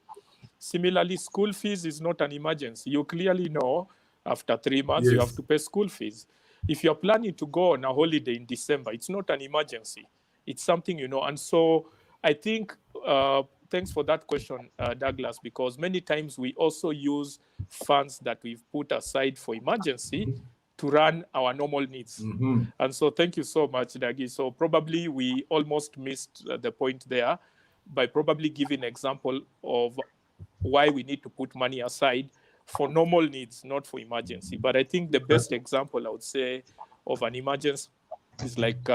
S3: Similarly, school fees is not an emergency. You clearly know after 3 months you have to pay school fees. If you're planning to go on a holiday in December, it's not an emergency. It's something you know. And so I think, thanks for that question, Douglas, because many times we also use funds that we've put aside for emergency to run our normal needs. And so thank you so much, Dagi. So probably we almost missed the point there by probably giving an example of why we need to put money aside for normal needs, not for emergency. But I think the best example I would say of an emergency is like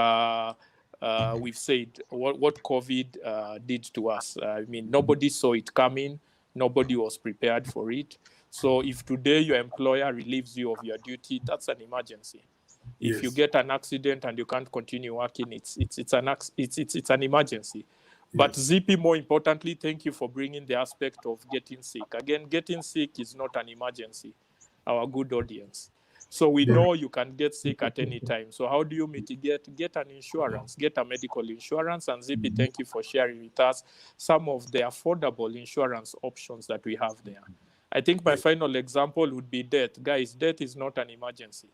S3: we've said what COVID did to us. I mean, nobody saw it coming. Nobody was prepared for it. So if today your employer relieves you of your duty, that's an emergency. If you
S1: Yes.
S3: get an accident and you can't continue working, it's an emergency. But
S1: Yes.
S3: ZP, more importantly, thank you for bringing the aspect of getting sick. Again, getting sick is not an emergency, our good audience. So we
S1: Yeah.
S3: know you can get sick at any time. So how do you mitigate? Get an insurance, get a medical insurance. And ZP, thank you for sharing with us some of the affordable insurance options that we have there. I think my
S1: Yes.
S3: final example would be death. Guys, death is not an emergency.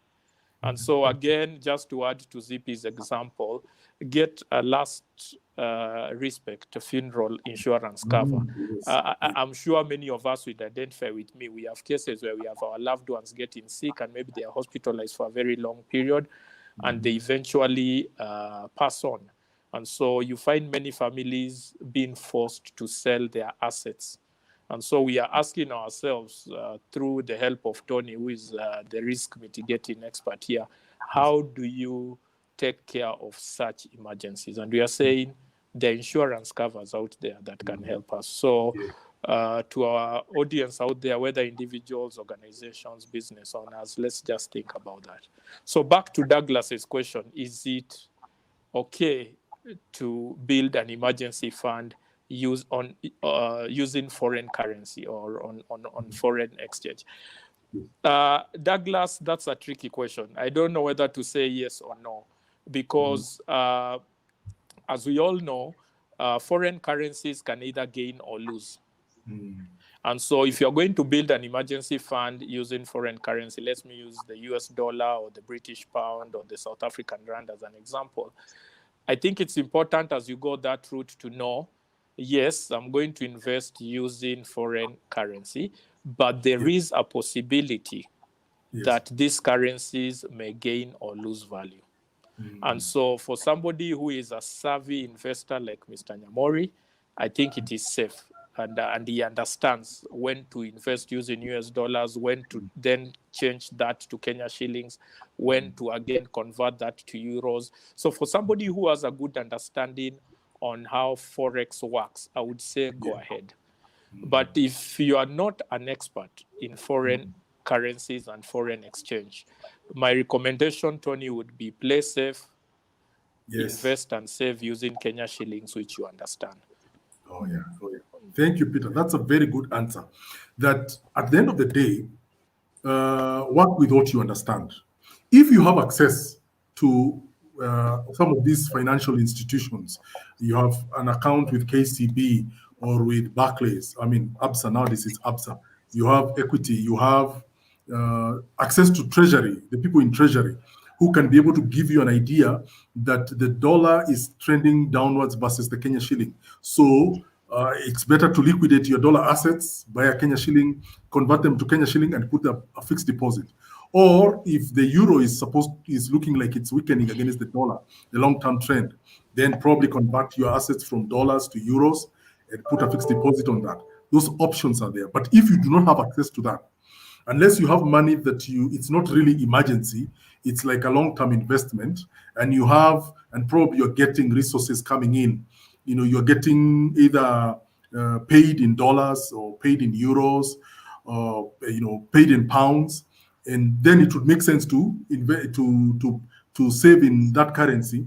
S3: And so again, just to add to ZP's example, get a last respect funeral insurance cover.
S1: Yes.
S3: I'm sure many of us would identify with me. We have cases where we have our loved ones getting sick and maybe they are hospitalized for a very long period and they eventually pass on. And so you find many families being forced to sell their assets. And so we are asking ourselves, through the help of Tony, who is the risk mitigating expert here, how do you take care of such emergencies? And we are saying the insurance covers out there that can help us. So to our audience out there, whether individuals, organizations, business owners, let's just think about that. So back to Douglas's question, is it okay to build an emergency fund using foreign currency or on foreign exchange? Douglas, that's a tricky question. I don't know whether to say yes or no, because as we all know, foreign currencies can either gain or lose. And so if you're going to build an emergency fund using foreign currency, let me use the US dollar or the British pound or the South African rand as an example. I think it's important as you go that route to know, yes, I'm going to invest using foreign currency, but there is a possibility that these currencies may gain or lose value. And so for somebody who is a savvy investor like Mr. Nyamori, I think it is safe. And he understands when to invest using US dollars, when to then change that to Kenya shillings, when to again convert that to euros. So for somebody who has a good understanding on how Forex works, I would say go ahead. But if you are not an expert in foreign currencies and foreign exchange, my recommendation, Tony, would be play safe, invest and save using Kenya shillings, which you understand.
S1: Oh, yeah. Thank you, Peter. That's a very good answer. That at the end of the day, work with what you understand. If you have access to some of these financial institutions, you have an account with KCB or with Barclays. I mean, ABSA nowadays it's ABSA. You have equity. You have access to Treasury. The people in Treasury who can be able to give you an idea that the dollar is trending downwards versus the Kenya shilling. So it's better to liquidate your dollar assets, buy a Kenya shilling, convert them to Kenya shilling, and put a fixed deposit. Or if the euro is looking like it's weakening against the dollar, the long-term trend, then probably convert your assets from dollars to euros and put a fixed deposit on that. Those options are there. But if you do not have access to that, unless you have money that it's not really emergency, it's like a long-term investment, and probably you're getting resources coming in. You're getting either paid in dollars or paid in euros, or paid in pounds, and then it would make sense to invest to save in that currency.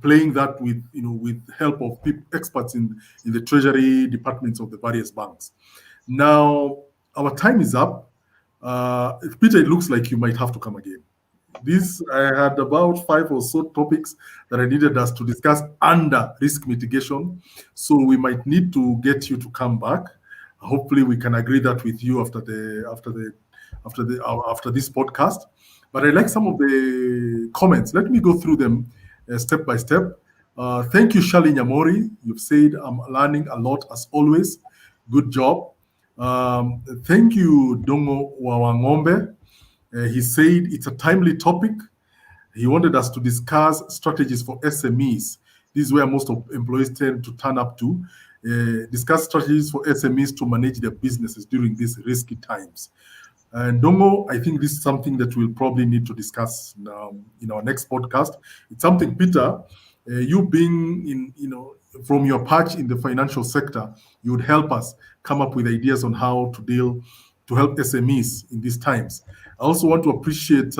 S1: Playing that with help of experts in the treasury departments of the various banks. Now, our time is up. Peter, it looks like you might have to come again. I had about 5 or so topics that I needed us to discuss under risk mitigation. So we might need to get you to come back. Hopefully, we can agree that with you after this podcast. But I like some of the comments. Let me go through them step by step. Thank you, Shali Nyamori. You've said I'm learning a lot as always. Good job. Thank you, Dongo Wawangombe. He said it's a timely topic. He wanted us to discuss strategies for SMEs. This is where most of employees tend to turn up to. Discuss strategies for SMEs to manage their businesses during these risky times. And Dongo, I think this is something that we'll probably need to discuss in our next podcast. It's something, Peter, You being in, from your patch in the financial sector, you would help us come up with ideas on how to help SMEs in these times. I also want to appreciate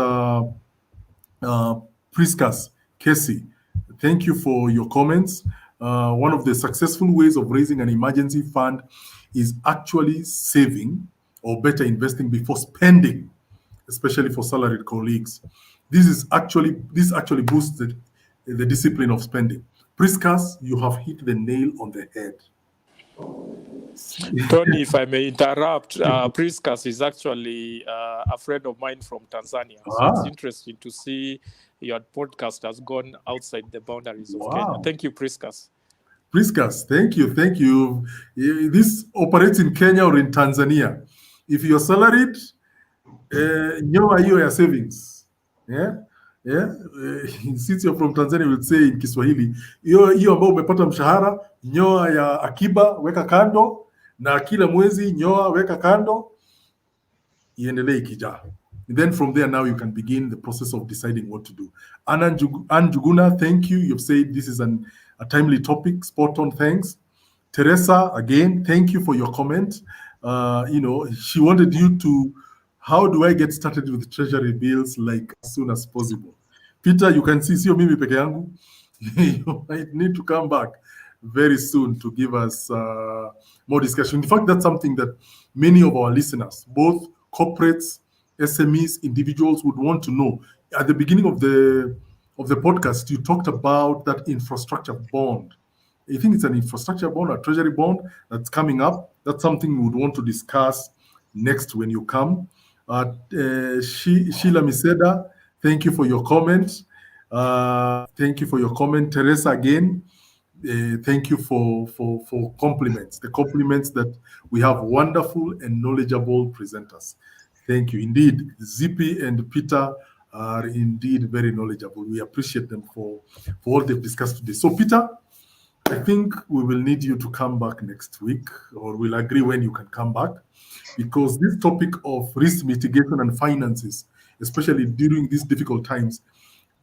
S1: Priscus Casey. Thank you for your comments. One of the successful ways of raising an emergency fund is actually saving, or better, investing before spending, especially for salaried colleagues. This actually boosts the discipline of spending. Priscus, you have hit the nail on the head.
S3: Tony, if I may interrupt, Priscus is actually a friend of mine from Tanzania. So it's interesting to see your podcast has gone outside the boundaries of Kenya. Thank you, Priscus.
S1: Priscus, thank you. This operates in Kenya or in Tanzania. If you're salaried, nyoa hiyo ya savings. Since you're from Tanzania, we'll say in Kiswahili, hiyo ambayo umepata mshahara, nyoa ya akiba, weka kando, na kila mwezi nyoa, weka kando, iendelee ikijaa. Then from there, now you can begin the process of deciding what to do. Ann Juguna, thank you. You've said this is a timely topic. Spot on, thanks. Teresa, again, thank you for your comment. She wanted you to, how do I get started with treasury bills like as soon as possible? Peter, you can see, sio mimi peke yangu. You might need to come back very soon to give us more discussion. In fact, that's something that many of our listeners, both corporates, SMEs, individuals, would want to know. At the beginning of the podcast, you talked about that infrastructure bond. I think it's an infrastructure bond, a treasury bond that's coming up. That's something we would want to discuss next when you come. Sheila Miseda, thank you for your comment. Thank you for your comment. Teresa, again, thank you for compliments. The compliments that we have wonderful and knowledgeable presenters. Thank you. Indeed, Zippy and Peter are indeed very knowledgeable. We appreciate them for all they've discussed today. So, Peter, I think we will need you to come back next week, or we'll agree when you can come back, because this topic of risk mitigation and finances, especially during these difficult times,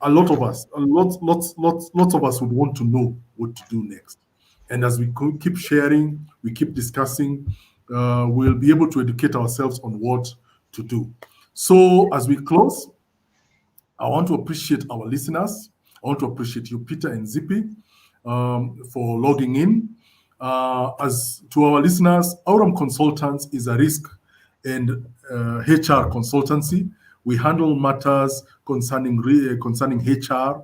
S1: lots of us would want to know what to do next. And as we keep sharing, we keep discussing, we'll be able to educate ourselves on what to do. So as we close, I want to appreciate our listeners. I want to appreciate you, Peter and Zippy, for logging in. As to our listeners, Aurum Consultants is a risk and HR consultancy. We handle matters concerning HR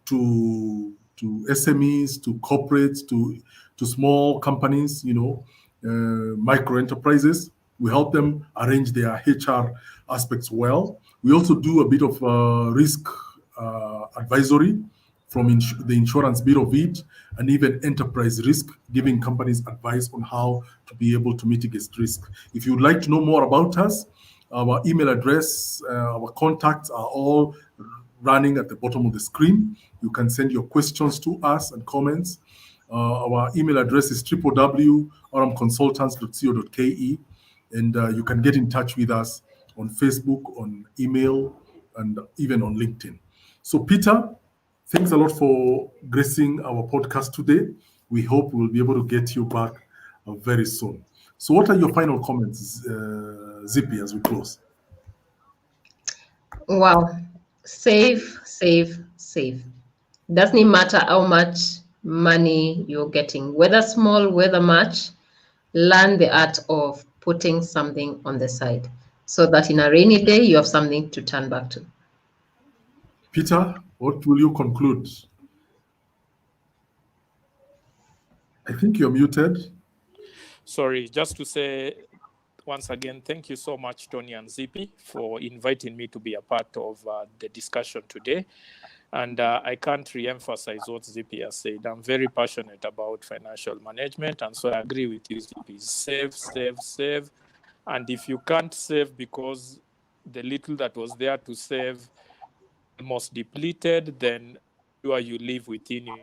S1: to SMEs, to corporates, to small companies, micro enterprises. We help them arrange their HR aspects well. We also do a bit of risk advisory from the insurance bit of it, and even enterprise risk, giving companies advice on how to be able to mitigate risk. If you'd like to know more about us, our email address, our contacts are all running at the bottom of the screen. You can send your questions to us and comments. Our email address is www.aurumconsultants.co.ke, and you can get in touch with us on Facebook, on email, and even on LinkedIn. So, Peter, thanks a lot for gracing our podcast today. We hope we'll be able to get you back very soon. So what are your final comments, Zippy, as we close?
S2: Wow. Save. Doesn't matter how much money you're getting, whether small, whether much, learn the art of putting something on the side so that in a rainy day, you have something to turn back to.
S1: Peter, what will you conclude? I think you're muted.
S3: Sorry, just to say once again, thank you so much, Tony and Zippy, for inviting me to be a part of the discussion today. And I can't re-emphasize what Zippy has said. I'm very passionate about financial management, and so I agree with you, Zippy. Save. And if you can't save because the little that was there to save almost depleted, then you live within you.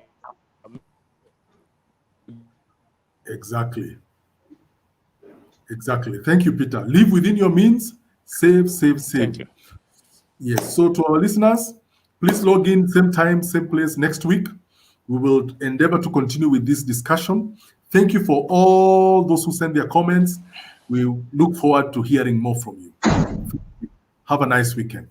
S1: Exactly. Thank you, Peter. Live within your means. Save.
S3: Thank you.
S1: Yes. So to our listeners, Please log in, same time, same place next week. We will endeavor to continue with this discussion. Thank you for all those who send their comments. We look forward to hearing more from you. Have a nice weekend.